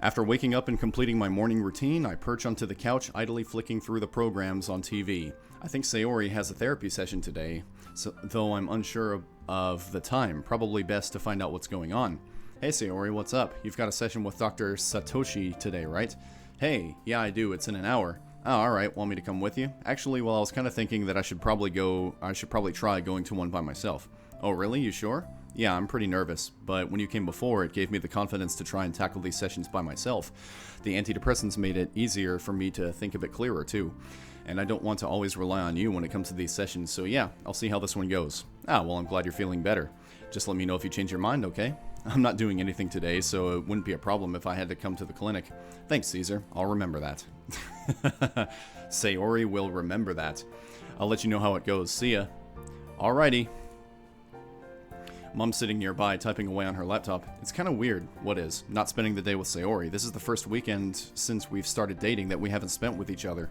After waking up and completing my morning routine, I perch onto the couch, idly flicking through the programs on TV. I think Sayori has a therapy session today, though I'm unsure of the time. Probably best to find out what's going on. Hey Sayori, what's up? You've got a session with Dr. Satoshi today, right? Hey, yeah I do, it's in an hour. Oh, alright, want me to come with you? Actually, well, I was kind of thinking that I should probably try going to one by myself. Oh really, you sure? Yeah, I'm pretty nervous, but when you came before, it gave me the confidence to try and tackle these sessions by myself. The antidepressants made it easier for me to think a bit clearer, too. And I don't want to always rely on you when it comes to these sessions, so yeah, I'll see how this one goes. Ah, well, I'm glad you're feeling better. Just let me know if you change your mind, okay? I'm not doing anything today, so it wouldn't be a problem if I had to come to the clinic. Thanks, Caesar. I'll remember that. Sayori will remember that. I'll let you know how it goes. See ya. Alrighty. Mom's sitting nearby, typing away on her laptop. It's kind of weird, what is, not spending the day with Sayori. This is the first weekend since we've started dating that we haven't spent with each other.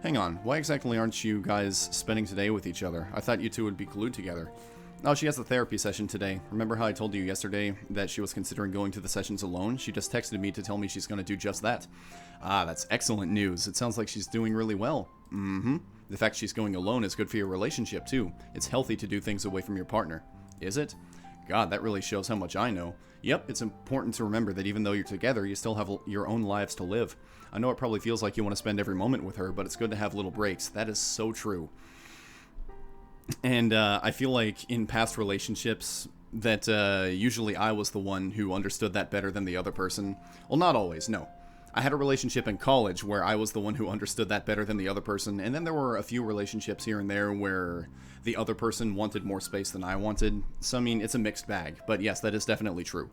Hang on, why exactly aren't you guys spending today with each other? I thought you two would be glued together. Oh, she has a therapy session today. Remember how I told you yesterday that she was considering going to the sessions alone? She just texted me to tell me she's going to do just that. Ah, that's excellent news. It sounds like she's doing really well. Mm-hmm. The fact she's going alone is good for your relationship, too. It's healthy to do things away from your partner. Is it? God, that really shows how much I know. Yep, it's important to remember that even though you're together, you still have your own lives to live. I know it probably feels like you want to spend every moment with her, but it's good to have little breaks. That is so true. And I feel like in past relationships that usually I was the one who understood that better than the other person. Well, not always, no. I had a relationship in college where I was the one who understood that better than the other person, and then there were a few relationships here and there where the other person wanted more space than I wanted. So, I mean, it's a mixed bag, but yes, that is definitely true.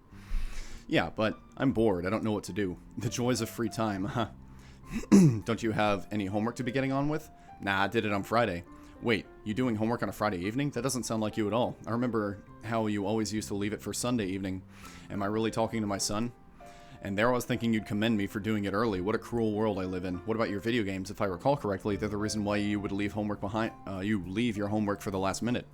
Yeah, but I'm bored. I don't know what to do. The joys of free time, huh? Don't you have any homework to be getting on with? Nah, I did it on Friday. Wait, you doing homework on a Friday evening? That doesn't sound like you at all. I remember how you always used to leave it for Sunday evening. Am I really talking to my son? And there I was thinking you'd commend me for doing it early. What a cruel world I live in. What about your video games? If I recall correctly, they're the reason why you would leave homework behind. You leave your homework for the last minute.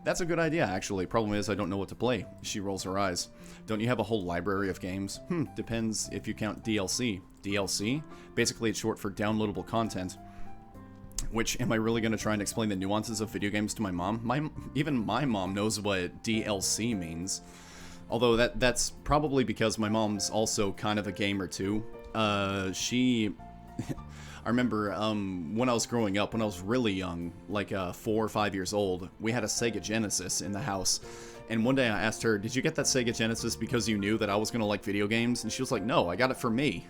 That's a good idea, actually. Problem is, I don't know what to play. She rolls her eyes. Don't you have a whole library of games? Depends if you count DLC. DLC? Basically, it's short for downloadable content. Which, am I really going to try and explain the nuances of video games to my mom? Even my mom knows what DLC means. Although that's probably because my mom's also kind of a gamer too. I remember when I was growing up, when I was really young, like 4 or 5 years old, we had a Sega Genesis in the house. And one day I asked her, did you get that Sega Genesis because you knew that I was going to like video games? And she was like, no, I got it for me.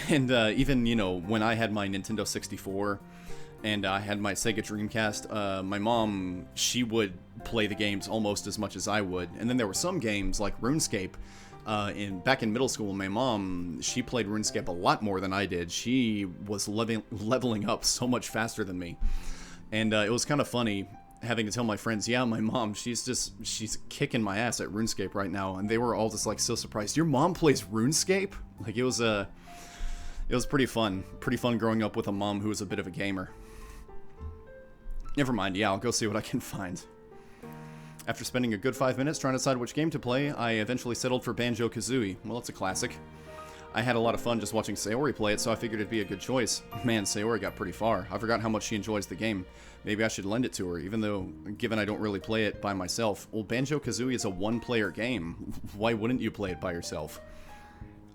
And even, you know, when I had my Nintendo 64... and I had my Sega Dreamcast, my mom, she would play the games almost as much as I would. And then there were some games like RuneScape. Back in middle school, my mom, she played RuneScape a lot more than I did. She was leveling up so much faster than me. And it was kind of funny having to tell my friends, yeah, my mom, she's kicking my ass at RuneScape right now. And they were all just like so surprised. Your mom plays RuneScape? Like it was pretty fun. Pretty fun growing up with a mom who was a bit of a gamer. Never mind, yeah, I'll go see what I can find. After spending a good 5 minutes trying to decide which game to play, I eventually settled for Banjo-Kazooie. Well, it's a classic. I had a lot of fun just watching Sayori play it, so I figured it'd be a good choice. Man, Sayori got pretty far. I forgot how much she enjoys the game. Maybe I should lend it to her, even though, given I don't really play it by myself. Well, Banjo-Kazooie is a one-player game. Why wouldn't you play it by yourself?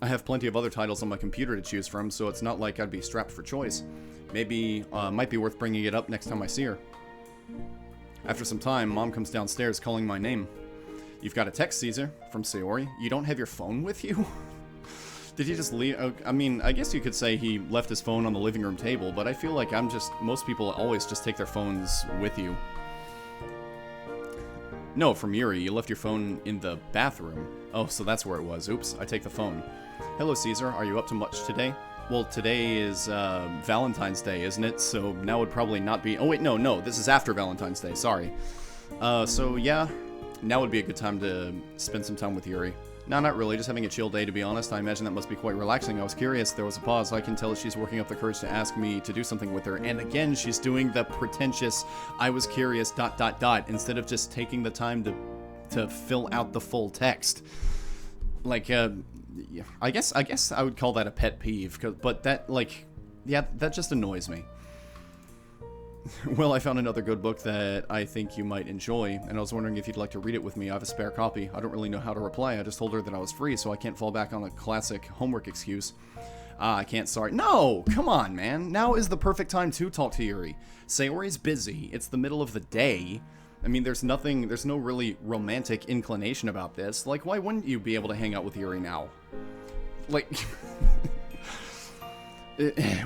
I have plenty of other titles on my computer to choose from, so it's not like I'd be strapped for choice. Maybe, might be worth bringing it up next time I see her. After some time, Mom comes downstairs calling my name. You've got a text, Caesar, from Sayori. You don't have your phone with you? Did he just leave? I mean, I guess you could say he left his phone on the living room table, but I feel like most people always just take their phones with you. No, from Yuri, you left your phone in the bathroom. Oh, so that's where it was. Oops, I take the phone. Hello, Caesar. Are you up to much today? Well, today is Valentine's Day, isn't it? So now would probably not be... Oh, wait, no. This is after Valentine's Day. Sorry. So, yeah. Now would be a good time to spend some time with Yuri. No, not really. Just having a chill day, to be honest. I imagine that must be quite relaxing. I was curious. There was a pause. I can tell she's working up the courage to ask me to do something with her. And again, she's doing the pretentious, I was curious, ... instead of just taking the time to fill out the full text. Like, I guess I would call that a pet peeve, but that, like, yeah, that just annoys me. Well, I found another good book that I think you might enjoy, and I was wondering if you'd like to read it with me. I have a spare copy. I don't really know how to reply. I just told her that I was free, so I can't fall back on a classic homework excuse. Ah, I can't, sorry. No! Come on, man. Now is the perfect time to talk to Yuri. Sayori's busy. It's the middle of the day. I mean, there's no really romantic inclination about this. Like, why wouldn't you be able to hang out with Yuri now? Like...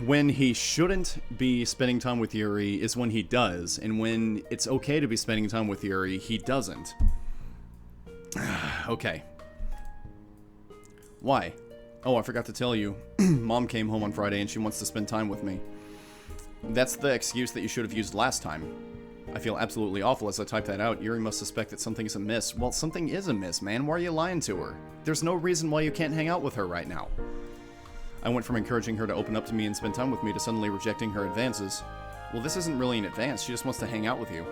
When he shouldn't be spending time with Yuri is when he does, and when it's okay to be spending time with Yuri, he doesn't. Okay. Why? Oh, I forgot to tell you. Mom came home on Friday and she wants to spend time with me. That's the excuse that you should have used last time. I feel absolutely awful as I type that out. Yuri must suspect that something's amiss. Well, something is amiss, man. Why are you lying to her? There's no reason why you can't hang out with her right now. I went from encouraging her to open up to me and spend time with me to suddenly rejecting her advances. Well, this isn't really an advance, she just wants to hang out with you.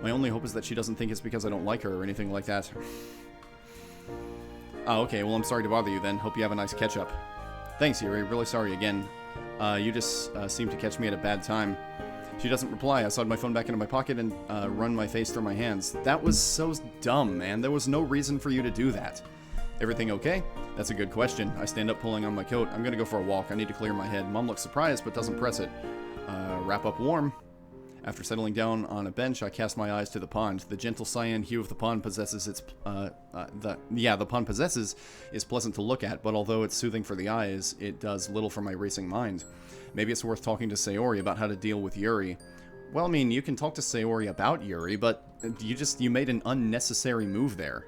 My only hope is that she doesn't think it's because I don't like her or anything like that. Oh, okay, well I'm sorry to bother you then. Hope you have a nice catch-up. Thanks, Yuri, really sorry again. You just seem to catch me at a bad time. She doesn't reply. I slide my phone back into my pocket and run my face through my hands. That was so dumb, man. There was no reason for you to do that. Everything okay? That's a good question. I stand up pulling on my coat. I'm gonna go for a walk. I need to clear my head. Mom looks surprised, but doesn't press it. Wrap up warm. After settling down on a bench, I cast my eyes to the pond. The gentle cyan hue of the pond possesses its, the pond possesses is pleasant to look at, but although it's soothing for the eyes, it does little for my racing mind. Maybe it's worth talking to Sayori about how to deal with Yuri. Well, I mean, you can talk to Sayori about Yuri, but you made an unnecessary move there.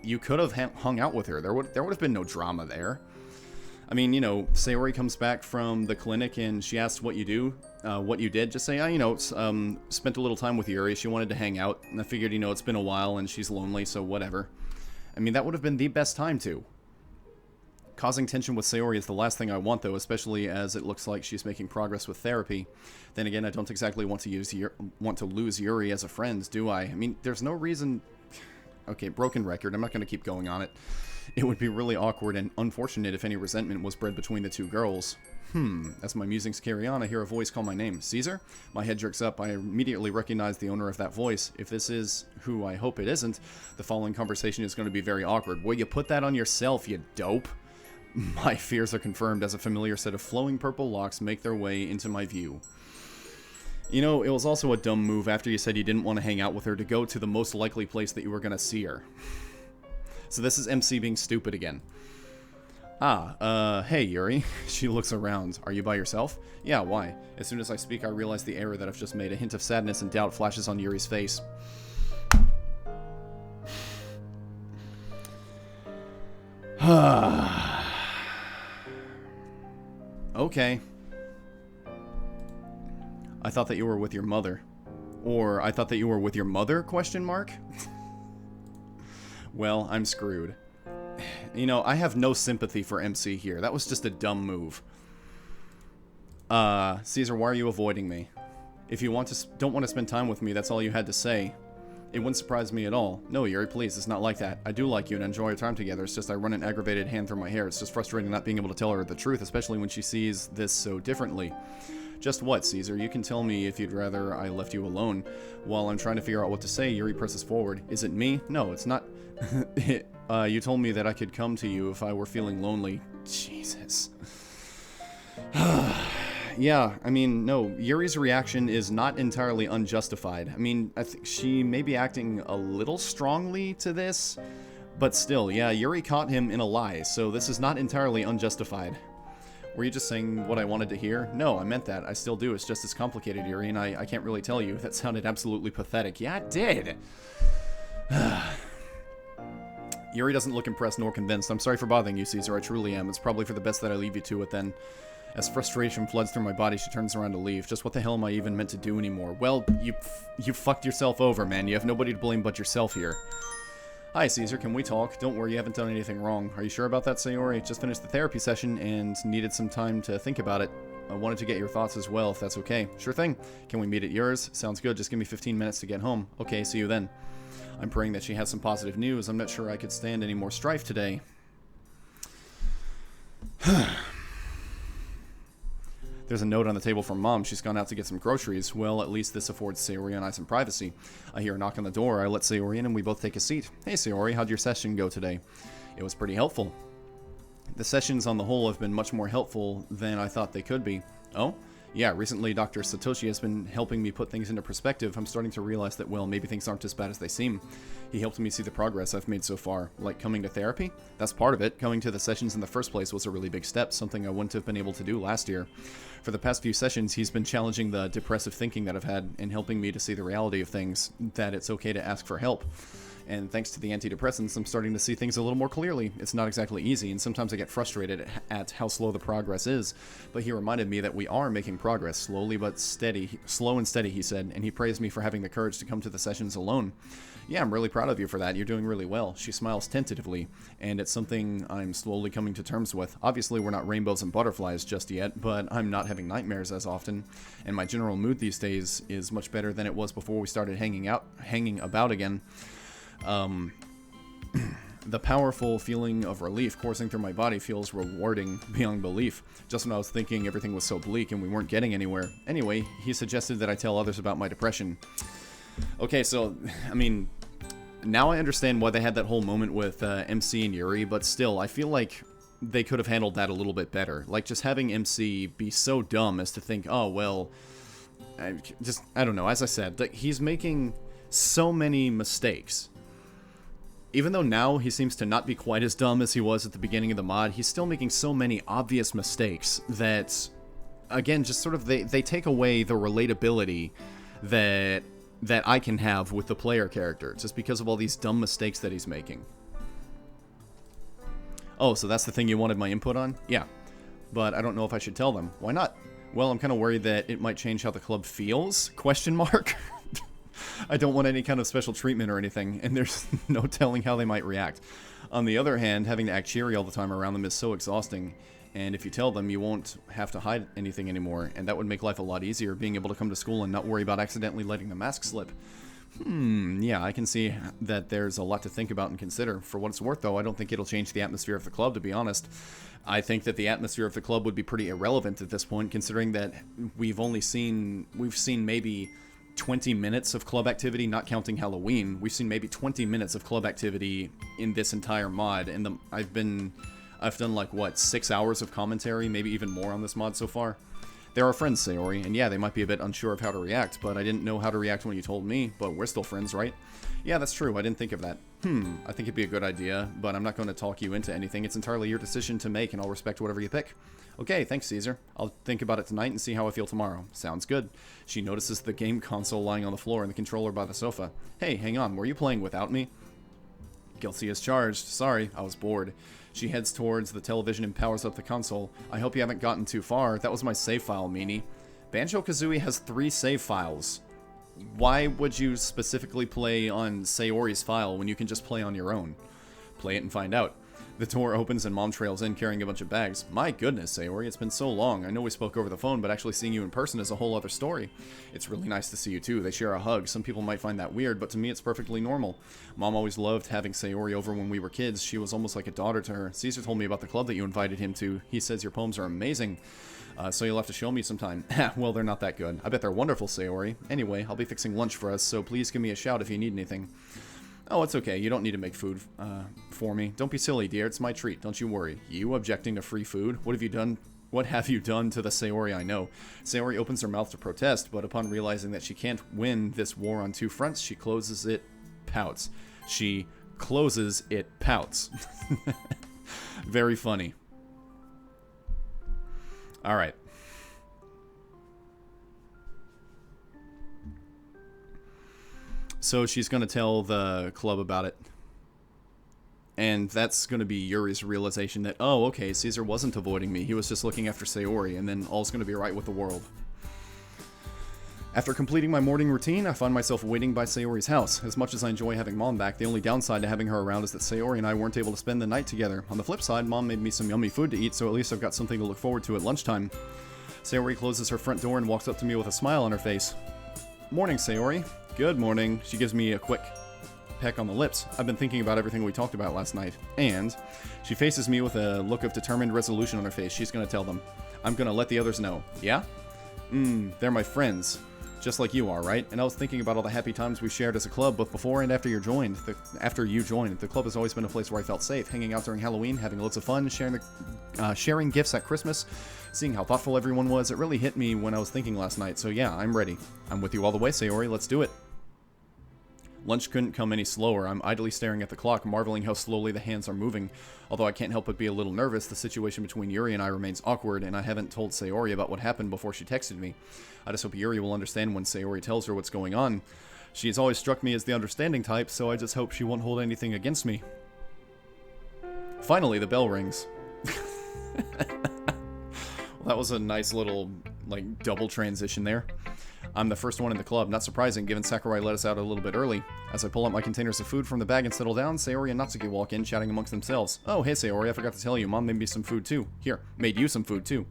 You could have hung out with her. There would have been no drama there. I mean, you know, Sayori comes back from the clinic and she asks what you did. Just say, spent a little time with Yuri. She wanted to hang out. And I figured, it's been a while and she's lonely, so whatever. I mean, that would have been the best time to. Causing tension with Sayori is the last thing I want, though, especially as it looks like she's making progress with therapy. Then again, I don't exactly want to lose Yuri as a friend, do I? I mean, there's no reason... Okay, broken record. I'm not going to keep going on it. It would be really awkward and unfortunate if any resentment was bred between the two girls. As my musings carry on, I hear a voice call my name. Caesar? My head jerks up. I immediately recognize the owner of that voice. If this is who I hope it isn't, the following conversation is going to be very awkward. Will you put that on yourself, you dope? My fears are confirmed as a familiar set of flowing purple locks make their way into my view. It was also a dumb move after you said you didn't want to hang out with her to go to the most likely place that you were going to see her. So this is MC being stupid again. Hey, Yuri. She looks around. Are you by yourself? Yeah, why? As soon as I speak, I realize the error that I've just made. A hint of sadness and doubt flashes on Yuri's face. Okay. I thought that you were with your mother. Or, I thought that you were with your mother, question mark? Well, I'm screwed. I have no sympathy for MC here. That was just a dumb move. Caesar, why are you avoiding me? If you don't want to spend time with me, that's all you had to say. It wouldn't surprise me at all. No, Yuri, please, it's not like that. I do like you and enjoy our time together. It's just I run an aggravated hand through my hair. It's just frustrating not being able to tell her the truth, especially when she sees this so differently. Just what, Caesar? You can tell me if you'd rather I left you alone. While I'm trying to figure out what to say, Yuri presses forward. Is it me? No, it's not. You told me that I could come to you if I were feeling lonely. Jesus. Yeah, I mean, no, Yuri's reaction is not entirely unjustified. I mean, I think she may be acting a little strongly to this, but still, yeah, Yuri caught him in a lie, so this is not entirely unjustified. Were you just saying what I wanted to hear? No, I meant that. I still do. It's just as complicated, Yuri, and I can't really tell you. That sounded absolutely pathetic. Yeah, it did. Yuri doesn't look impressed nor convinced. I'm sorry for bothering you, Caesar. I truly am. It's probably for the best that I leave you to it then. As frustration floods through my body, she turns around to leave. Just what the hell am I even meant to do anymore? Well, you fucked yourself over, man. You have nobody to blame but yourself here. Hi, Caesar. Can we talk? Don't worry, you haven't done anything wrong. Are you sure about that, Sayori? Just finished the therapy session and needed some time to think about it. I wanted to get your thoughts as well, if that's okay. Sure thing. Can we meet at yours? Sounds good. Just give me 15 minutes to get home. Okay, see you then. I'm praying that she has some positive news. I'm not sure I could stand any more strife today. There's a note on the table from Mom. She's gone out to get some groceries. Well, at least this affords Sayori and I some privacy. I hear a knock on the door. I let Sayori in and we both take a seat. Hey Sayori, how'd your session go today? It was pretty helpful. The sessions on the whole have been much more helpful than I thought they could be. Oh? Yeah, recently Dr. Satoshi has been helping me put things into perspective. I'm starting to realize that, well, maybe things aren't as bad as they seem. He helped me see the progress I've made so far. Like coming to therapy? That's part of it. Coming to the sessions in the first place was a really big step, something I wouldn't have been able to do last year. For the past few sessions, he's been challenging the depressive thinking that I've had and helping me to see the reality of things, that it's okay to ask for help. And thanks to the antidepressants, I'm starting to see things a little more clearly. It's not exactly easy, and sometimes I get frustrated at how slow the progress is. But he reminded me that we are making progress, slowly but steady. Slow and steady, he said, and he praised me for having the courage to come to the sessions alone. Yeah, I'm really proud of you for that. You're doing really well. She smiles tentatively, and it's something I'm slowly coming to terms with. Obviously, we're not rainbows and butterflies just yet, but I'm not having nightmares as often, and my general mood these days is much better than it was before we started hanging about again. The powerful feeling of relief coursing through my body feels rewarding beyond belief. Just when I was thinking everything was so bleak and we weren't getting anywhere. Anyway, he suggested that I tell others about my depression. Okay, so, I mean, now I understand why they had that whole moment with MC and Yuri, but still, I feel like they could have handled that a little bit better. Like, just having MC be so dumb as to think, oh, well, I don't know, as I said, like, he's making so many mistakes. Even though now he seems to not be quite as dumb as he was at the beginning of the mod, he's still making so many obvious mistakes that, again, just sort of they take away the relatability that I can have with the player character, just because of all these dumb mistakes that he's making. Oh, so that's the thing you wanted my input on? Yeah. But I don't know if I should tell them. Why not? Well, I'm kind of worried that it might change how the club feels? Question mark? I don't want any kind of special treatment or anything, and there's no telling how they might react. On the other hand, having to act cheery all the time around them is so exhausting, and if you tell them, you won't have to hide anything anymore, and that would make life a lot easier, being able to come to school and not worry about accidentally letting the mask slip. Yeah, I can see that there's a lot to think about and consider. For what it's worth, though, I don't think it'll change the atmosphere of the club, to be honest. I think that the atmosphere of the club would be pretty irrelevant at this point, considering that we've seen maybe 20 minutes of club activity, not counting Halloween. We've seen maybe 20 minutes of club activity in this entire mod, and I've done like, what, 6 hours of commentary, maybe even more on this mod so far. They're our friends, Sayori, and yeah, they might be a bit unsure of how to react, but I didn't know how to react when you told me, but we're still friends, right? Yeah, that's true, I didn't think of that. I think it'd be a good idea, but I'm not going to talk you into anything. It's entirely your decision to make, and I'll respect whatever you pick. Okay, thanks, Caesar. I'll think about it tonight and see how I feel tomorrow. Sounds good. She notices the game console lying on the floor and the controller by the sofa. Hey, hang on, were you playing without me? Guilty as charged. Sorry, I was bored. She heads towards the television and powers up the console. I hope you haven't gotten too far. That was my save file, meanie. Banjo-Kazooie has 3 save files. Why would you specifically play on Sayori's file when you can just play on your own? Play it and find out. The door opens and Mom trails in carrying a bunch of bags. My goodness, Sayori, it's been so long. I know we spoke over the phone, but actually seeing you in person is a whole other story. It's really nice to see you too. They share a hug. Some people might find that weird, but to me it's perfectly normal. Mom always loved having Sayori over when we were kids. She was almost like a daughter to her. Caesar told me about the club that you invited him to. He says your poems are amazing. So you'll have to show me sometime. Well, they're not that good. I bet they're wonderful, Sayori. Anyway, I'll be fixing lunch for us, so please give me a shout if you need anything. Oh, it's okay. You don't need to make food for me. Don't be silly, dear. It's my treat. Don't you worry. You objecting to free food? What have you done? What have you done to the Sayori I know? Sayori opens her mouth to protest, but upon realizing that she can't win this war on 2 fronts, she closes it, pouts. She closes it, pouts. Very funny. All right. So she's going to tell the club about it. And that's going to be Yuri's realization that, oh, okay, Caesar wasn't avoiding me. He was just looking after Sayori, and then all's going to be right with the world. After completing my morning routine, I find myself waiting by Sayori's house. As much as I enjoy having Mom back, the only downside to having her around is that Sayori and I weren't able to spend the night together. On the flip side, Mom made me some yummy food to eat, so at least I've got something to look forward to at lunchtime. Sayori closes her front door and walks up to me with a smile on her face. Morning, Sayori. Good morning. She gives me a quick peck on the lips. I've been thinking about everything we talked about last night. And she faces me with a look of determined resolution on her face. She's gonna tell them. I'm gonna let the others know. Yeah? They're my friends. Just like you are, right? And I was thinking about all the happy times we shared as a club, both before and after you joined. The club has always been a place where I felt safe, hanging out during Halloween, having loads of fun, sharing gifts at Christmas, seeing how thoughtful everyone was. It really hit me when I was thinking last night. So yeah, I'm ready. I'm with you all the way, Sayori. Let's do it. Lunch couldn't come any slower. I'm idly staring at the clock, marveling how slowly the hands are moving. Although I can't help but be a little nervous, the situation between Yuri and I remains awkward, and I haven't told Sayori about what happened before she texted me. I just hope Yuri will understand when Sayori tells her what's going on. She has always struck me as the understanding type, so I just hope she won't hold anything against me. Finally, the bell rings. Well, that was a nice little, like, double transition there. I'm the first one in the club, not surprising given Sakurai let us out a little bit early. As I pull out my containers of food from the bag and settle down, Sayori and Natsuki walk in, chatting amongst themselves. Oh, hey Sayori, I forgot to tell you, Mom made me some food too. Here, made you some food too.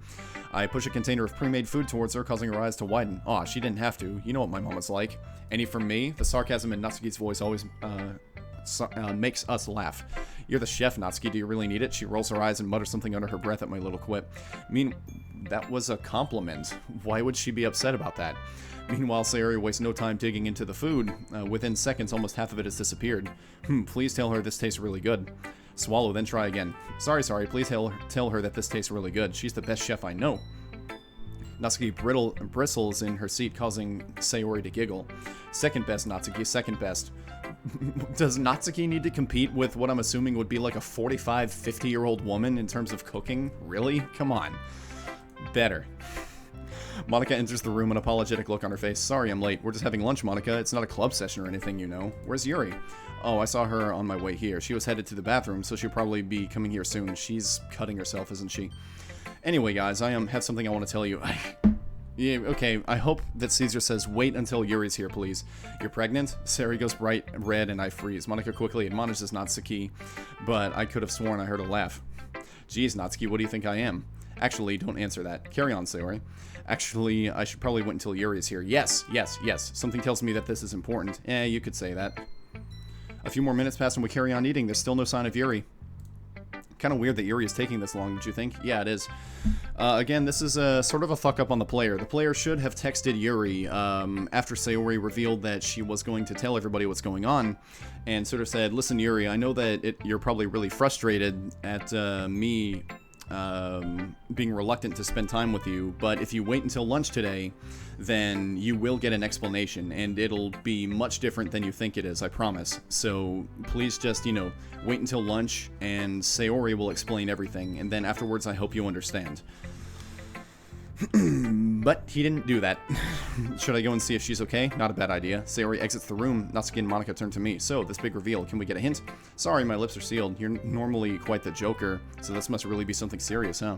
I push a container of pre-made food towards her, causing her eyes to widen. Aw, she didn't have to. You know what my mom is like. Any from me? The sarcasm in Natsuki's voice always makes us laugh. You're the chef, Natsuki. Do you really need it? She rolls her eyes and mutters something under her breath at my little quip. That was a compliment. Why would she be upset about that? Meanwhile, Sayori wastes no time digging into the food. Within seconds, almost half of it has disappeared. Please tell her this tastes really good. Swallow, then try again. Sorry, please tell her that this tastes really good. She's the best chef I know. Natsuki bristles in her seat, causing Sayori to giggle. Second best, Natsuki, second best. Does Natsuki need to compete with what I'm assuming would be like a 45, 50-year-old woman in terms of cooking? Really? Come on. Better. Monika enters the room, an apologetic look on her face. Sorry I'm late. We're just having lunch, Monika. It's not a club session or anything, you know. Where's Yuri? Oh, I saw her on my way here. She was headed to the bathroom, so she'll probably be coming here soon. She's cutting herself, isn't she? Anyway, guys, I have something I want to tell you. Yeah, okay, I hope that Caesar says, wait until Yuri's here, please. You're pregnant? Sari goes bright red and I freeze. Monika quickly admonishes Natsuki, but I could have sworn I heard a laugh. Geez, Natsuki, what do you think I am? Actually, don't answer that. Carry on, Sayori. Actually, I should probably wait until Yuri is here. Yes. Something tells me that this is important. You could say that. A few more minutes pass and we carry on eating. There's still no sign of Yuri. Kind of weird that Yuri is taking this long, don't you think? Yeah, it is. Again, this is sort of a fuck up on the player. The player should have texted Yuri after Sayori revealed that she was going to tell everybody what's going on, and sort of said, listen, Yuri, I know that you're probably really frustrated at me being reluctant to spend time with you, but if you wait until lunch today, then you will get an explanation, and it'll be much different than you think it is, I promise. So please just, wait until lunch, and Sayori will explain everything, and then afterwards I hope you understand. But he didn't do that. Should I go and see if she's okay? Not a bad idea. Sayori exits the room. Natsuki and Monika turn to me. So, this big reveal, can we get a hint? Sorry, my lips are sealed. You're normally quite the joker, so this must really be something serious, huh?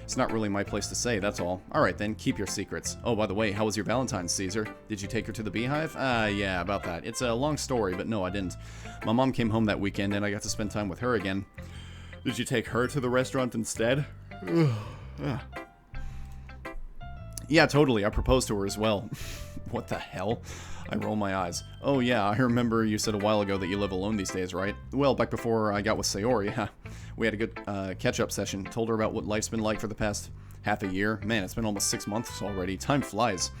It's not really my place to say, that's all. Alright then, keep your secrets. Oh, by the way, how was your Valentine's, Caesar? Did you take her to the beehive? Yeah, about that. It's a long story, but no, I didn't. My mom came home that weekend, and I got to spend time with her again. Did you take her to the restaurant instead? Yeah, totally. I proposed to her as well. What the hell? I roll my eyes. Oh yeah, I remember you said a while ago that you live alone these days, right? Well, back before I got with Sayori, yeah. We had a good catch-up session. Told her about what life's been like for the past half a year. Man, it's been almost 6 months already. Time flies.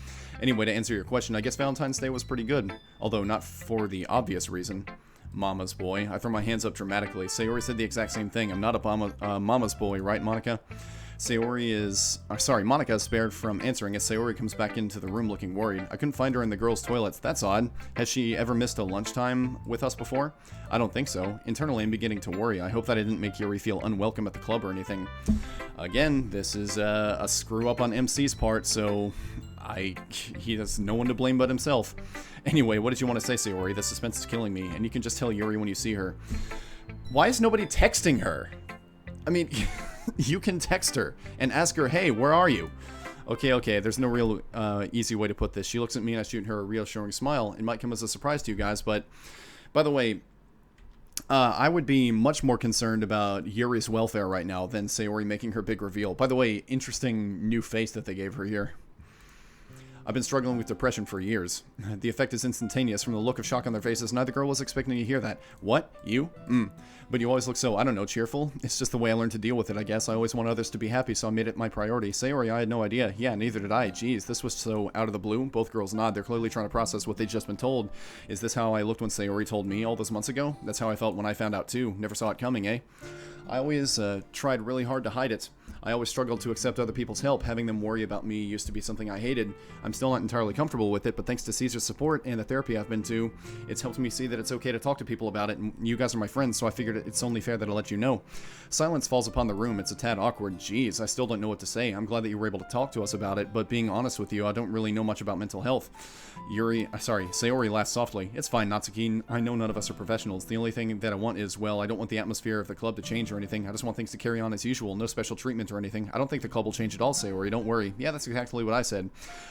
Anyway, to answer your question, I guess Valentine's Day was pretty good. Although not for the obvious reason. Mama's boy. I throw my hands up dramatically. Sayori said the exact same thing. I'm not a mama's boy, right, Monika? Monika is spared from answering as Sayori comes back into the room looking worried. I couldn't find her in the girls' toilets. That's odd. Has she ever missed a lunchtime with us before? I don't think so. Internally, I'm beginning to worry. I hope that I didn't make Yuri feel unwelcome at the club or anything. Again, this is a screw up on MC's part, so he has no one to blame but himself. Anyway, what did you want to say, Sayori? The suspense is killing me, and you can just tell Yuri when you see her. Why is nobody texting her? I mean... You can text her and ask her, hey, where are you? Okay, there's no real easy way to put this. She looks at me and I shoot her a reassuring smile. It might come as a surprise to you guys, but by the way, I would be much more concerned about Yuri's welfare right now than Sayori making her big reveal. By the way, interesting new face that they gave her here. I've been struggling with depression for years. The effect is instantaneous. From the look of shock on their faces, neither girl was expecting to hear that. What? You? But you always look so, I don't know, cheerful. It's just the way I learned to deal with it, I guess. I always want others to be happy, so I made it my priority. Sayori, I had no idea. Yeah, neither did I. Jeez, this was so out of the blue. Both girls nod. They're clearly trying to process what they'd just been told. Is this how I looked when Sayori told me all those months ago? That's how I felt when I found out too. Never saw it coming, eh? I always tried really hard to hide it. I always struggled to accept other people's help. Having them worry about me used to be something I hated. I'm still not entirely comfortable with it, but thanks to Caesar's support and the therapy I've been to, it's helped me see that it's okay to talk to people about it, and you guys are my friends, so I figured it's only fair that I let you know. Silence falls upon the room. It's a tad awkward. Jeez, I still don't know what to say. I'm glad that you were able to talk to us about it, but being honest with you, I don't really know much about mental health. Sayori laughs softly. It's fine, Natsuki. I know none of us are professionals. The only thing that I want is, well, I don't want the atmosphere of the club to change or anything. I just want things to carry on as usual. No special treatment or anything. I don't think the club will change at all, Sayori. Don't worry. Yeah, that's exactly what I said.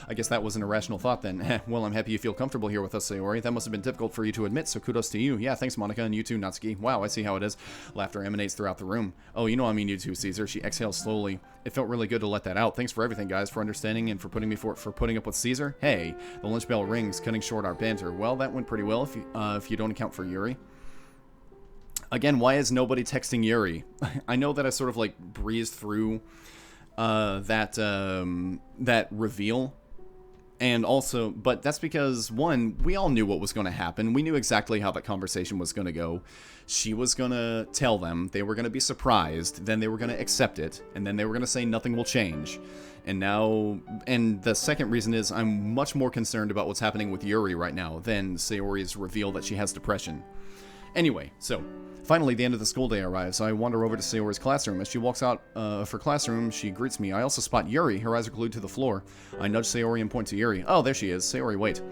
I guess that was an irrational thought then. Well, I'm happy you feel comfortable here with us, Sayori. That must have been difficult for you to admit, so kudos to you. Yeah, thanks, Monika, and you too, Natsuki. Wow, I see how it is. Laughter emanates throughout the room. Oh, you know I mean you too, Caesar. She exhales slowly. It felt really good to let that out. Thanks for everything, guys, for understanding and for putting up with Caesar. Hey, the lunch bell rings, cutting short our banter. Well, that went pretty well if you don't account for Yuri. Again, why is nobody texting Yuri? I know that I sort of like breezed through that reveal, and also, but that's because, one, we all knew what was going to happen. We knew exactly how that conversation was going to go. She was going to tell them, they were going to be surprised, then they were going to accept it, and then they were going to say nothing will change. And now, and the second reason is I'm much more concerned about what's happening with Yuri right now than Sayori's reveal that she has depression. Anyway, so finally, the end of the school day arrives. I wander over to Sayori's classroom. As she walks out of her classroom, she greets me. I also spot Yuri. Her eyes are glued to the floor. I nudge Sayori and point to Yuri. Oh, there she is. Sayori, wait.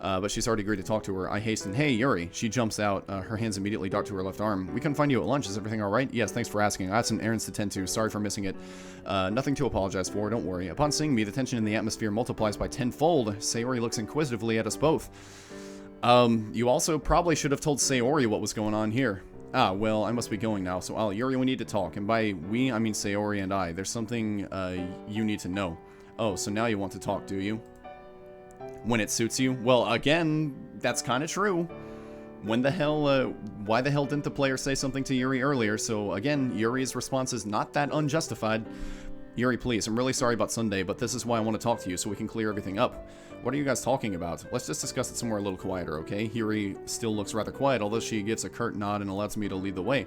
But she's already agreed to talk to her. I hasten. Hey, Yuri. She jumps out. Her hands immediately dart to her left arm. We couldn't find you at lunch. Is everything all right? Yes, thanks for asking. I had some errands to tend to. Sorry for missing it. Nothing to apologize for. Don't worry. Upon seeing me, the tension in the atmosphere multiplies by tenfold. Sayori looks inquisitively at us both. You also probably should have told Sayori what was going on here. Ah, well, I must be going now, so Yuri, we need to talk. And by we, I mean Sayori and I. There's something, you need to know. Oh, so now you want to talk, do you? When it suits you? Well, again, that's kind of true. When the hell, why the hell didn't the player say something to Yuri earlier? So, again, Yuri's response is not that unjustified. Yuri, please, I'm really sorry about Sunday, but this is why I want to talk to you, so we can clear everything up. What are you guys talking about? Let's just discuss it somewhere a little quieter, okay? Yuri still looks rather quiet, although she gives a curt nod and allows me to lead the way.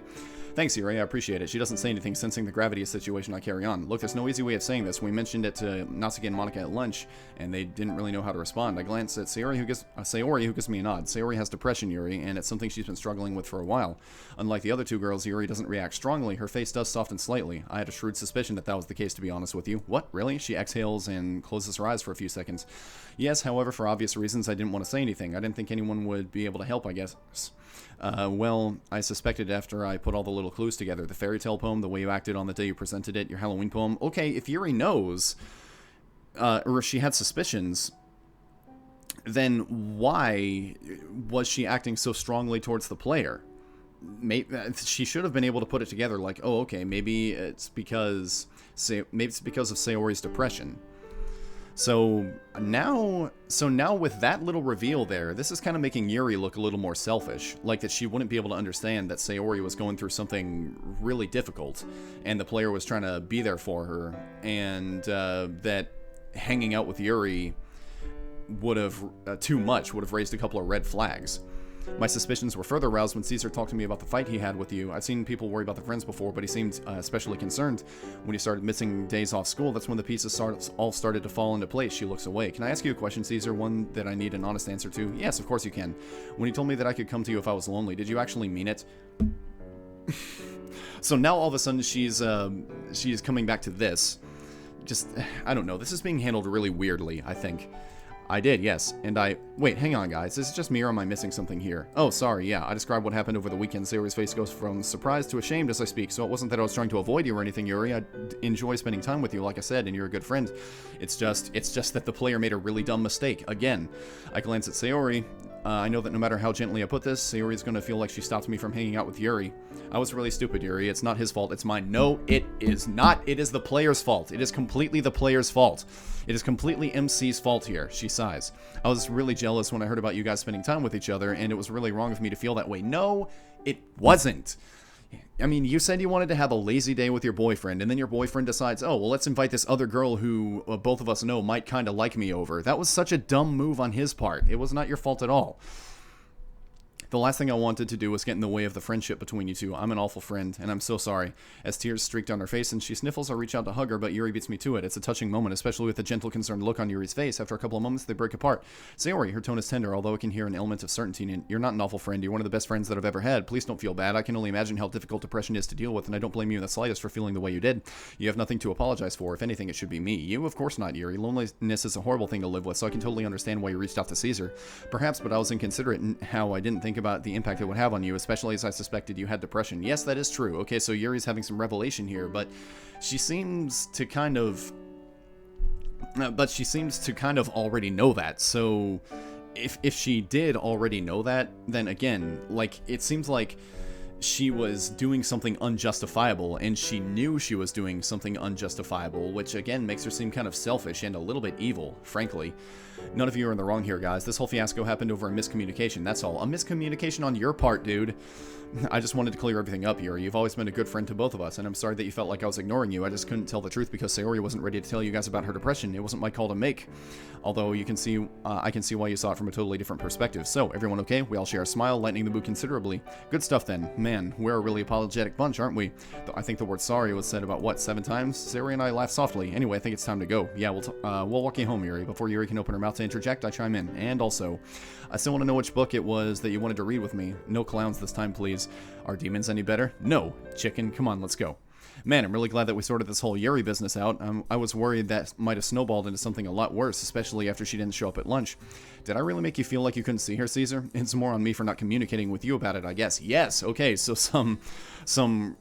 Thanks, Yuri, I appreciate it. She doesn't say anything, sensing the gravity of the situation. I carry on. Look, there's no easy way of saying this. We mentioned it to Natsuki and Monika at lunch, and they didn't really know how to respond. I glance at Sayori, who gives me a nod. Sayori has depression, Yuri, and it's something she's been struggling with for a while. Unlike the other two girls, Yuri doesn't react strongly. Her face does soften slightly. I had a shrewd suspicion that that was the case, to be honest with you. What? Really? She exhales and closes her eyes for a few seconds. Yes, however, for obvious reasons, I didn't want to say anything. I didn't think anyone would be able to help, I guess. Well, I suspected after I put all the little clues together. The fairy tale poem, the way you acted on the day you presented it, your Halloween poem. Okay, if Yuri knows, or she had suspicions, then why was she acting so strongly towards the player? She should have been able to put it together like, oh, okay, maybe it's because of Sayori's depression. So now with that little reveal there, this is kind of making Yuri look a little more selfish, like that she wouldn't be able to understand that Sayori was going through something really difficult, and the player was trying to be there for her, and that hanging out with Yuri would have would have raised a couple of red flags. My suspicions were further aroused when Caesar talked to me about the fight he had with you. I've seen people worry about their friends before, but he seemed especially concerned. When he started missing days off school, that's when the pieces all started to fall into place. She looks away. Can I ask you a question, Caesar? One that I need an honest answer to? Yes, of course you can. When you told me that I could come to you if I was lonely, did you actually mean it? So now all of a sudden she's coming back to this. Just, I don't know. This is being handled really weirdly, I think. I did, yes. And wait, hang on, guys. Is it just me or am I missing something here? Oh, sorry, yeah. I described what happened over the weekend. Sayori's face goes from surprised to ashamed as I speak. So it wasn't that I was trying to avoid you or anything, Yuri. I enjoy spending time with you, like I said, and you're a good friend. It's just that the player made a really dumb mistake. Again, I glance at Sayori. I know that no matter how gently I put this, Sayori's gonna feel like she stopped me from hanging out with Yuri. I was really stupid, Yuri. It's not his fault, it's mine. No, it is not. It is the player's fault. It is completely the player's fault. It is completely MC's fault here, she sighs. I was really jealous when I heard about you guys spending time with each other, and it was really wrong of me to feel that way. No, it wasn't. I mean, you said you wanted to have a lazy day with your boyfriend, and then your boyfriend decides, oh, well, let's invite this other girl who both of us know might kind of like me over. That was such a dumb move on his part. It was not your fault at all. The last thing I wanted to do was get in the way of the friendship between you two. I'm an awful friend, and I'm so sorry. As tears streak down her face and she sniffles, I reach out to hug her, but Yuri beats me to it. It's a touching moment, especially with the gentle, concerned look on Yuri's face. After a couple of moments, they break apart. Sayori, her tone is tender, although I can hear an element of certainty in it. You're not an awful friend. You're one of the best friends that I've ever had. Please don't feel bad. I can only imagine how difficult depression is to deal with, and I don't blame you in the slightest for feeling the way you did. You have nothing to apologize for. If anything, it should be me. You, of course not, Yuri. Loneliness is a horrible thing to live with, so I can totally understand why you reached out to Caesar. Perhaps, but I was inconsiderate in how I didn't think about the impact it would have on you, especially as I suspected you had depression. Yes, that is true. Okay, so Yuri's having some revelation here, but she seems to kind of already know that. So if she did already know that, then again, like, it seems like she was doing something unjustifiable, and she knew she was doing something unjustifiable, which again makes her seem kind of selfish and a little bit evil, frankly. None of you are in the wrong here, guys. This whole fiasco happened over a miscommunication, that's all. A miscommunication on your part, dude. I just wanted to clear everything up, Yuri. You've always been a good friend to both of us, and I'm sorry that you felt like I was ignoring you. I just couldn't tell the truth because Sayori wasn't ready to tell you guys about her depression. It wasn't my call to make. Although you can see, I can see why you saw it from a totally different perspective. So, everyone okay? We all share a smile, lightening the mood considerably. Good stuff then. Man, we're a really apologetic bunch, aren't we? I think the word sorry was said about, what, 7 times? Sayori and I laughed softly. Anyway, I think it's time to go. Yeah, we'll walk you home, Yuri. Before Yuri can open her mouth to interject, I chime in. And also, I still want to know which book it was that you wanted to read with me. No clowns this time, please. Are demons any better? No. Chicken, come on, let's go. Man, I'm really glad that we sorted this whole Yuri business out. I was worried that might have snowballed into something a lot worse, especially after she didn't show up at lunch. Did I really make you feel like you couldn't see her, Caesar? It's more on me for not communicating with you about it, I guess. Yes, okay, so some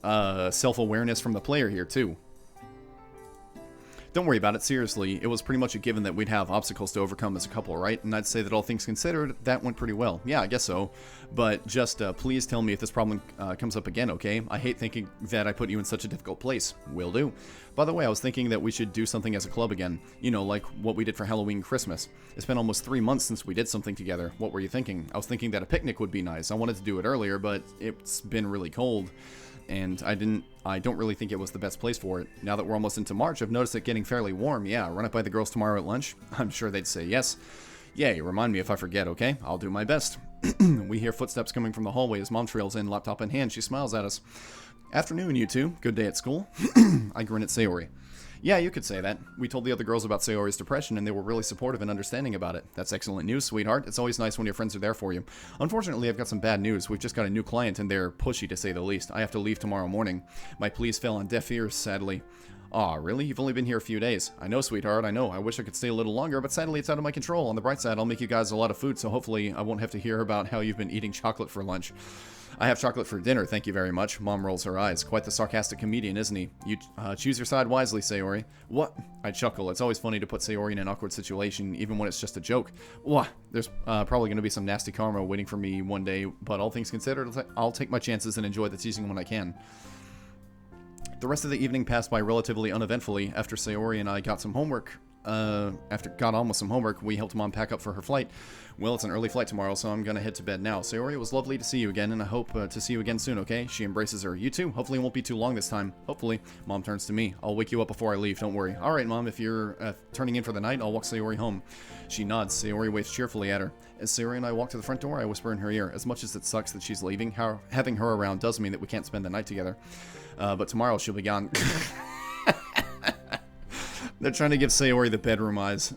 self-awareness from the player here, too. Don't worry about it, seriously. It was pretty much a given that we'd have obstacles to overcome as a couple, right? And I'd say that all things considered, that went pretty well. Yeah, I guess so. But just please tell me if this problem comes up again, okay? I hate thinking that I put you in such a difficult place. Will do. By the way, I was thinking that we should do something as a club again. You know, like what we did for Halloween and Christmas. It's been almost 3 months since we did something together. What were you thinking? I was thinking that a picnic would be nice. I wanted to do it earlier, but it's been really cold. And I don't really think it was the best place for it. Now that we're almost into March, I've noticed it getting fairly warm. Yeah, run it by the girls tomorrow at lunch. I'm sure they'd say yes. Yay, remind me if I forget, okay? I'll do my best. We hear footsteps coming from the hallway as Mom trails in, laptop in hand. She smiles at us. Afternoon, you two. Good day at school? I grin at Sayori. Yeah, you could say that. We told the other girls about Sayori's depression, and they were really supportive and understanding about it. That's excellent news, sweetheart. It's always nice when your friends are there for you. Unfortunately, I've got some bad news. We've just got a new client, and they're pushy, to say the least. I have to leave tomorrow morning. My pleas fell on deaf ears, sadly. Aw, really? You've only been here a few days. I know, sweetheart, I know. I wish I could stay a little longer, but sadly it's out of my control. On the bright side, I'll make you guys a lot of food, so hopefully I won't have to hear about how you've been eating chocolate for lunch. I have chocolate for dinner, thank you very much. Mom rolls her eyes. Quite the sarcastic comedian, isn't he? You choose your side wisely, Sayori. What? I chuckle. It's always funny to put Sayori in an awkward situation, even when it's just a joke. Wah! There's probably going to be some nasty karma waiting for me one day, but all things considered, I'll take my chances and enjoy the teasing when I can. The rest of the evening passed by relatively uneventfully. After Sayori and I got some homework, got on with some homework, we helped Mom pack up for her flight. Well, it's an early flight tomorrow, so I'm gonna head to bed now. Sayori, it was lovely to see you again, and I hope to see you again soon, okay? She embraces her. You too. Hopefully it won't be too long this time. Hopefully. Mom turns to me. I'll wake you up before I leave, don't worry. Alright, Mom, if you're turning in for the night, I'll walk Sayori home. She nods. Sayori waves cheerfully at her. As Sayori and I walk to the front door, I whisper in her ear. As much as it sucks that she's leaving, having her around does mean that we can't spend the night together. But tomorrow she'll be gone. They're trying to give Sayori the bedroom eyes.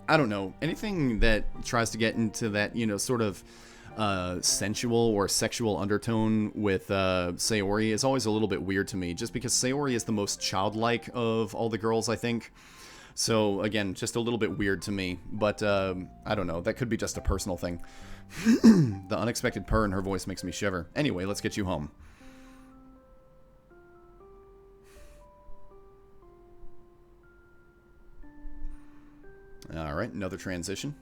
I don't know. Anything that tries to get into that, you know, sort of sensual or sexual undertone with Sayori is always a little bit weird to me, just because Sayori is the most childlike of all the girls, I think. So, again, just a little bit weird to me. But, I don't know. That could be just a personal thing. The unexpected purr in her voice makes me shiver. Anyway, let's get you home. Alright, another transition.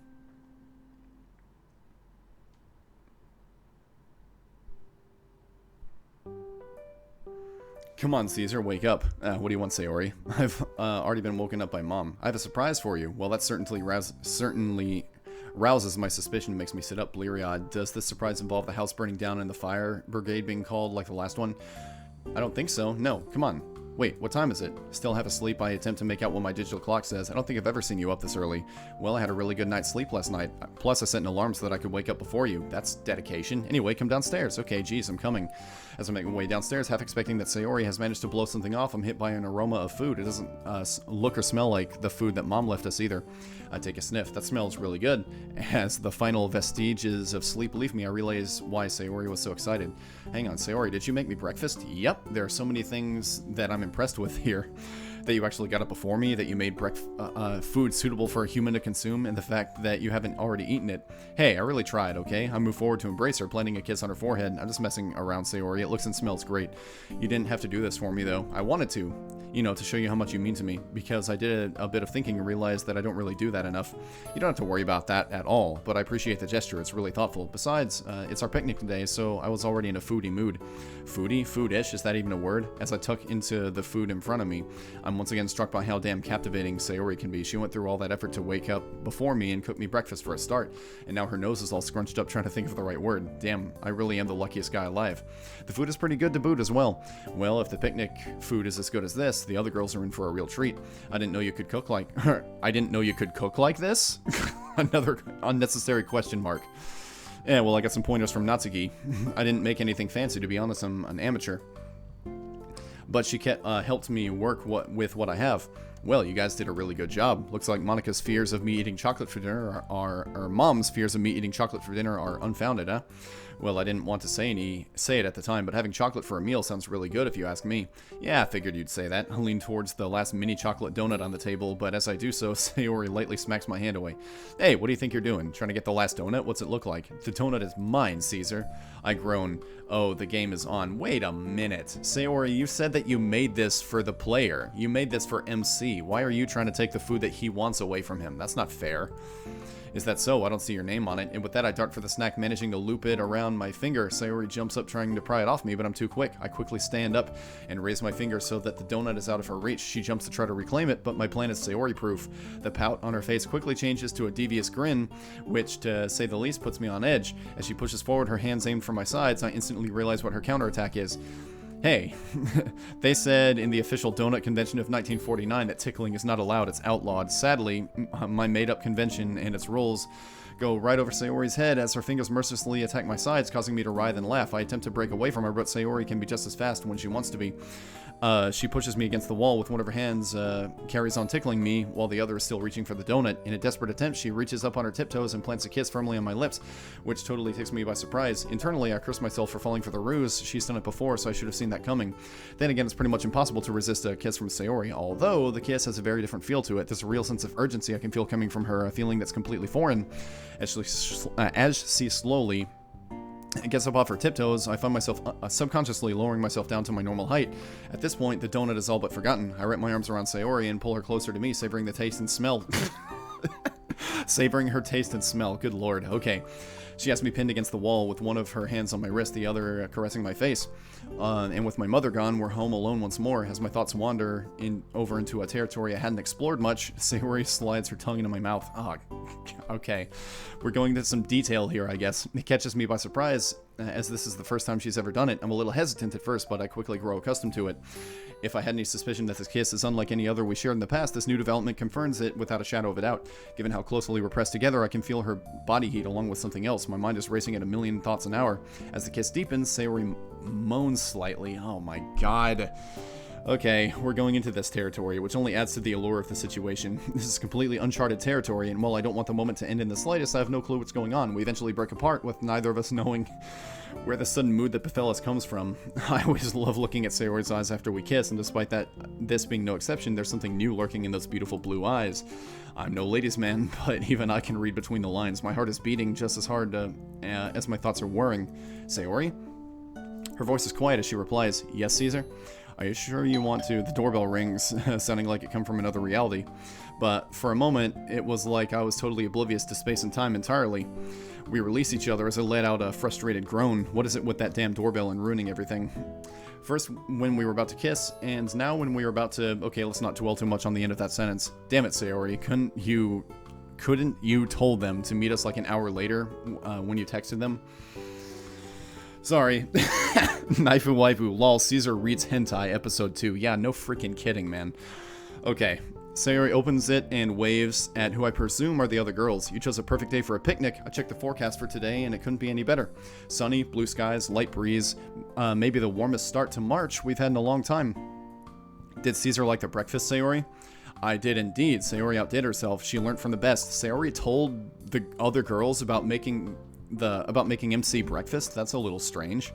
Come on, Caesar, wake up. What do you want, Sayori? I've already been woken up by Mom. I have a surprise for you. Well, that certainly rouses my suspicion and makes me sit up bleary-eyed. Does this surprise involve the house burning down and the fire brigade being called like the last one? I don't think so. No, come on. Wait, what time is it? Still half asleep, I attempt to make out what my digital clock says. I don't think I've ever seen you up this early. Well, I had a really good night's sleep last night. Plus, I set an alarm so that I could wake up before you. That's dedication. Anyway, come downstairs. Okay, geez, I'm coming. As I make my way downstairs, half expecting that Sayori has managed to blow something off, I'm hit by an aroma of food. It doesn't look or smell like the food that Mom left us either. I take a sniff. That smells really good. As the final vestiges of sleep leave me, I realize why Sayori was so excited. Hang on, Sayori, did you make me breakfast? Yep, there are so many things that I'm impressed with here. That you actually got up before me, that you made food suitable for a human to consume, and the fact that you haven't already eaten it. Hey, I really tried, okay? I move forward to embrace her, planting a kiss on her forehead. I'm just messing around, Sayori. It looks and smells great. You didn't have to do this for me, though. I wanted to. You know, to show you how much you mean to me. Because I did a bit of thinking and realized that I don't really do that enough. You don't have to worry about that at all, but I appreciate the gesture. It's really thoughtful. Besides, it's our picnic today, so I was already in a foodie mood. Foodie? Foodish? Is that even a word? As I tuck into the food in front of me, I'm once again struck by how damn captivating Sayori can be. She went through all that effort to wake up before me and cook me breakfast for a start, and now her nose is all scrunched up trying to think of the right word. Damn, I really am the luckiest guy alive. The food is pretty good to boot as well. Well, if the picnic food is as good as this, the other girls are in for a real treat. I didn't know you could cook like... I didn't know you could cook like this? Another unnecessary question mark. Yeah, well, I got some pointers from Natsuki. I didn't make anything fancy, to be honest. I'm an amateur. But she helped me work with what I have. Well, you guys did a really good job. Looks like Monika's fears of me eating chocolate for dinner or Mom's fears of me eating chocolate for dinner are unfounded, huh? Well, I didn't want to say it at the time, but having chocolate for a meal sounds really good if you ask me. Yeah, I figured you'd say that. I lean towards the last mini chocolate donut on the table, but as I do so, Sayori lightly smacks my hand away. Hey, what do you think you're doing? Trying to get the last donut? What's it look like? The donut is mine, Caesar. I groan. Oh, the game is on. Wait a minute. Sayori, you said that you made this for the player. You made this for MC. Why are you trying to take the food that he wants away from him? That's not fair. Is that so? I don't see your name on it. And with that, I dart for the snack, managing to loop it around my finger. Sayori jumps up, trying to pry it off me, but I'm too quick. I quickly stand up and raise my finger so that the donut is out of her reach. She jumps to try to reclaim it, but my plan is Sayori-proof. The pout on her face quickly changes to a devious grin, which, to say the least, puts me on edge. As she pushes forward, her hands aimed for my sides, I instantly realize what her counterattack is. Hey, they said in the official donut convention of 1949 that tickling is not allowed, it's outlawed. Sadly, my made-up convention and its rules go right over Sayori's head as her fingers mercilessly attack my sides, causing me to writhe and laugh. I attempt to break away from her, but Sayori can be just as fast when she wants to be. She pushes me against the wall with one of her hands, carries on tickling me, while the other is still reaching for the donut. In a desperate attempt, she reaches up on her tiptoes and plants a kiss firmly on my lips, which totally takes me by surprise. Internally, I curse myself for falling for the ruse. She's done it before, so I should have seen that coming. Then again, it's pretty much impossible to resist a kiss from Sayori, although the kiss has a very different feel to it. There's a real sense of urgency I can feel coming from her, a feeling that's completely foreign. As she slowly gets up off her tiptoes, I find myself subconsciously lowering myself down to my normal height. At this point, the donut is all but forgotten. I wrap my arms around Sayori and pull her closer to me, savoring the taste and smell. Savoring her taste and smell. Good lord. Okay. She has me pinned against the wall with one of her hands on my wrist, the other caressing my face. And with my mother gone, we're home alone once more. As my thoughts wander over into a territory I hadn't explored much, Sayori slides her tongue into my mouth. Oh, okay. We're going into some detail here, I guess. It catches me by surprise, as this is the first time she's ever done it. I'm a little hesitant at first, but I quickly grow accustomed to it. If I had any suspicion that this kiss is unlike any other we shared in the past, this new development confirms it without a shadow of a doubt. Given how closely we're pressed together, I can feel her body heat along with something else. My mind is racing at a million thoughts an hour. As the kiss deepens, Sayori moans slightly. Oh my god. Okay, we're going into this territory, which only adds to the allure of the situation. This is completely uncharted territory, and while I don't want the moment to end in the slightest, I have no clue what's going on. We eventually break apart, with neither of us knowing where the sudden mood that befell us comes from. I always love looking at Sayori's eyes after we kiss, and despite this being no exception, there's something new lurking in those beautiful blue eyes. I'm no ladies' man, but even I can read between the lines. My heart is beating just as hard as my thoughts are whirring. Sayori? Her voice is quiet as she replies, "Yes, Caesar?" Are you sure you want to? The doorbell rings, sounding like it come from another reality. But for a moment, it was like I was totally oblivious to space and time entirely. We released each other as I let out a frustrated groan. What is it with that damn doorbell and ruining everything? First when we were about to kiss, and now when we were about to... Okay, let's not dwell too much on the end of that sentence. Damn it, Sayori, couldn't you told them to meet us like an hour later when you texted them? Sorry. Naifu waifu, lol, Caesar reads hentai, episode 2. Yeah, no freaking kidding, man. Okay. Sayori opens it and waves at who I presume are the other girls. You chose a perfect day for a picnic. I checked the forecast for today and it couldn't be any better. Sunny, blue skies, light breeze. Maybe the warmest start to March we've had in a long time. Did Caesar like the breakfast, Sayori? I did indeed. Sayori outdid herself. She learned from the best. Sayori told the other girls about making MC breakfast. That's a little strange.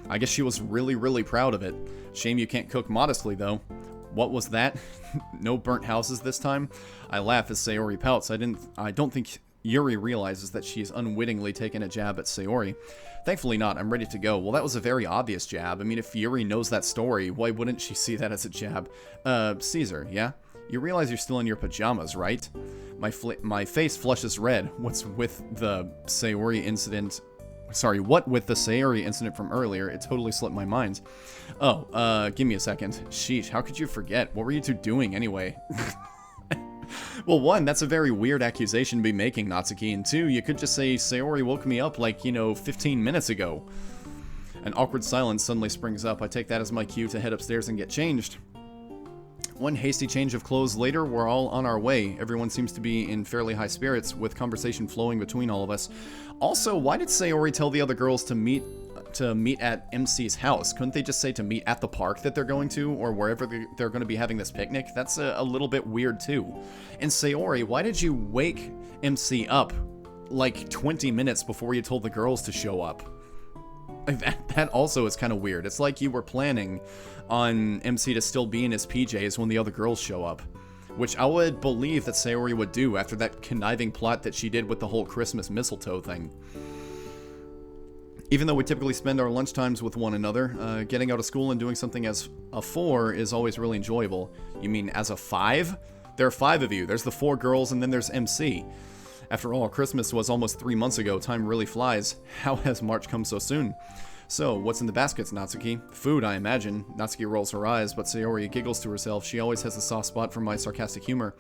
I guess she was really, really proud of it. Shame you can't cook modestly, though. What was that? No burnt houses this time? I laugh as Sayori pouts. I don't think Yuri realizes that she's unwittingly taken a jab at Sayori. Thankfully not. I'm ready to go. Well, that was a very obvious jab. I mean, if Yuri knows that story, why wouldn't she see that as a jab? Caesar, yeah? You realize you're still in your pajamas, right? My face flushes red. What's with the Sayori incident? Sorry, what with the Sayori incident from earlier? It totally slipped my mind. Oh, give me a second. Sheesh, how could you forget? What were you two doing anyway? Well, one, that's a very weird accusation to be making, Natsuki, and two, you could just say Sayori woke me up like, 15 minutes ago. An awkward silence suddenly springs up. I take that as my cue to head upstairs and get changed. One hasty change of clothes later, we're all on our way. Everyone seems to be in fairly high spirits, with conversation flowing between all of us. Also, why did Sayori tell the other girls to meet at MC's house? Couldn't they just say to meet at the park that they're going to, or wherever they're going to be having this picnic? That's a little bit weird too. And Sayori, why did you wake MC up like 20 minutes before you told the girls to show up? That also is kind of weird. It's like you were planning on MC to still be in his PJs when the other girls show up. Which I would believe that Sayori would do after that conniving plot that she did with the whole Christmas mistletoe thing. Even though we typically spend our lunchtimes with one another, getting out of school and doing something as a 4 is always really enjoyable. You mean as a 5? There are 5 of you. There's the 4 girls and then there's MC. After all, Christmas was almost 3 months ago. Time really flies. How has March come so soon? So, what's in the baskets, Natsuki? Food, I imagine. Natsuki rolls her eyes, but Sayori giggles to herself. She always has a soft spot for my sarcastic humor.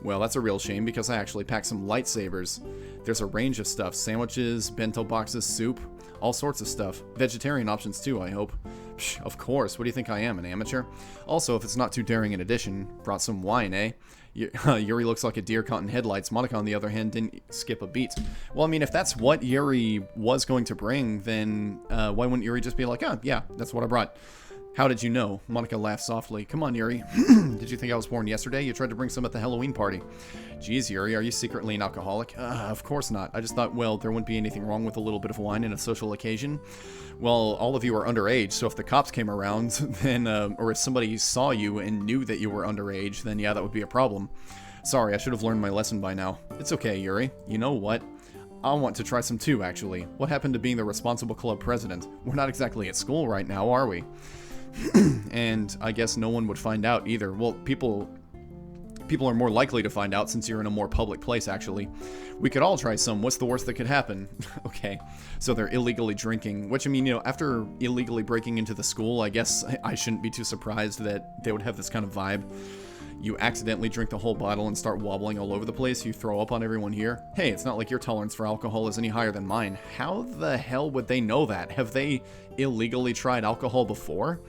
Well, that's a real shame, because I actually packed some lightsabers. There's a range of stuff. Sandwiches, bento boxes, soup, all sorts of stuff. Vegetarian options too, I hope. Psh, of course, what do you think I am, an amateur? Also, if it's not too daring an addition, brought some wine, eh? Yuri looks like a deer caught in headlights. Monika, on the other hand, didn't skip a beat. Well, I mean, if that's what Yuri was going to bring, then why wouldn't Yuri just be like, oh, yeah, that's what I brought? How did you know? Monika laughed softly. Come on, Yuri. Did you think I was born yesterday? You tried to bring some at the Halloween party. Geez, Yuri, are you secretly an alcoholic? Of course not. I just thought, well, there wouldn't be anything wrong with a little bit of wine in a social occasion. Well, all of you are underage, so if the cops came around, then, or if somebody saw you and knew that you were underage, then yeah, that would be a problem. Sorry, I should have learned my lesson by now. It's okay, Yuri. You know what? I want to try some too, actually. What happened to being the responsible club president? We're not exactly at school right now, are we? And I guess no one would find out either. Well, people are more likely to find out since you're in a more public place, actually. We could all try some. What's the worst that could happen? Okay, so they're illegally drinking, which, I mean, after illegally breaking into the school, I guess I shouldn't be too surprised that they would have this kind of vibe. You accidentally drink the whole bottle and start wobbling all over the place, you throw up on everyone here. Hey, it's not like your tolerance for alcohol is any higher than mine. How the hell would they know that? Have they illegally tried alcohol before?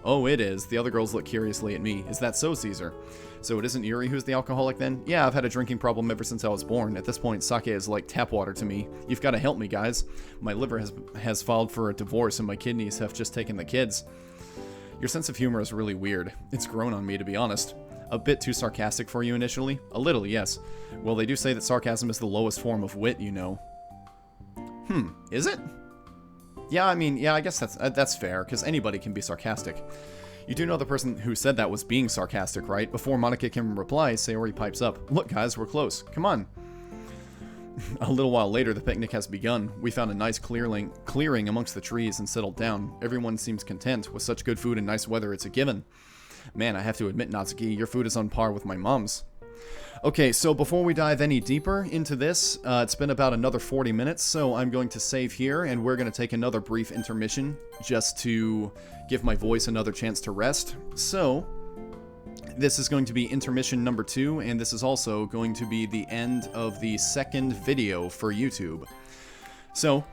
Oh, it is. The other girls look curiously at me. Is that so, Caesar? So it isn't Yuri who's the alcoholic then? Yeah, I've had a drinking problem ever since I was born. At this point, sake is like tap water to me. You've got to help me, guys. My liver has filed for a divorce and my kidneys have just taken the kids. Your sense of humor is really weird. It's grown on me, to be honest. A bit too sarcastic for you initially? A little, yes. Well, they do say that sarcasm is the lowest form of wit, you know. Is it? Yeah, I mean, yeah, I guess that's fair, because anybody can be sarcastic. You do know the person who said that was being sarcastic, right? Before Monika can reply, Sayori pipes up. Look, guys, we're close. Come on. A little while later, the picnic has begun. We found a nice clearing amongst the trees and settled down. Everyone seems content. With such good food and nice weather, it's a given. Man, I have to admit, Natsuki, your food is on par with my mom's. Okay, so before we dive any deeper into this, it's been about another 40 minutes, so I'm going to save here, and we're going to take another brief intermission just to give my voice another chance to rest. So, this is going to be intermission number 2, and this is also going to be the end of the second video for YouTube. So,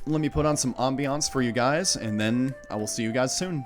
let me put on some ambiance for you guys, and then I will see you guys soon.